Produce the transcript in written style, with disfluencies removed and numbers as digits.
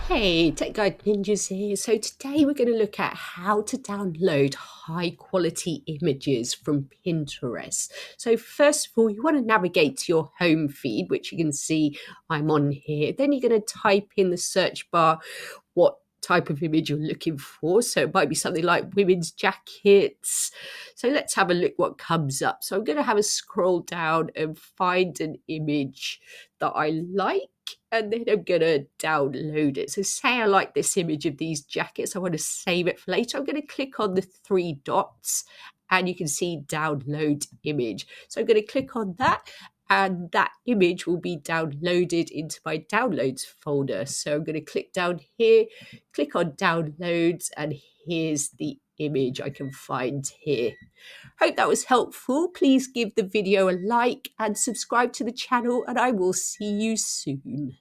Hey, Tech Guide Ninjas here. So today we're going to look at how to download high quality images from Pinterest. So first of all, you want to navigate to your home feed, which you can see I'm on here. Then you're going to type in the search bar what type of image you're looking for. So it might be something like women's jackets. So let's have a look what comes up. So I'm going to have a scroll down and find an image that I like. And then I'm going to download it. So say I like this image of these jackets. I want to save it for later. I'm going to click on the three dots and you can see download image. So I'm going to click on that and that image will be downloaded into my downloads folder. So I'm going to click down here, click on downloads, and here's the image I can find here. Hope that was helpful. Please give the video a like and subscribe to the channel, and I will see you soon.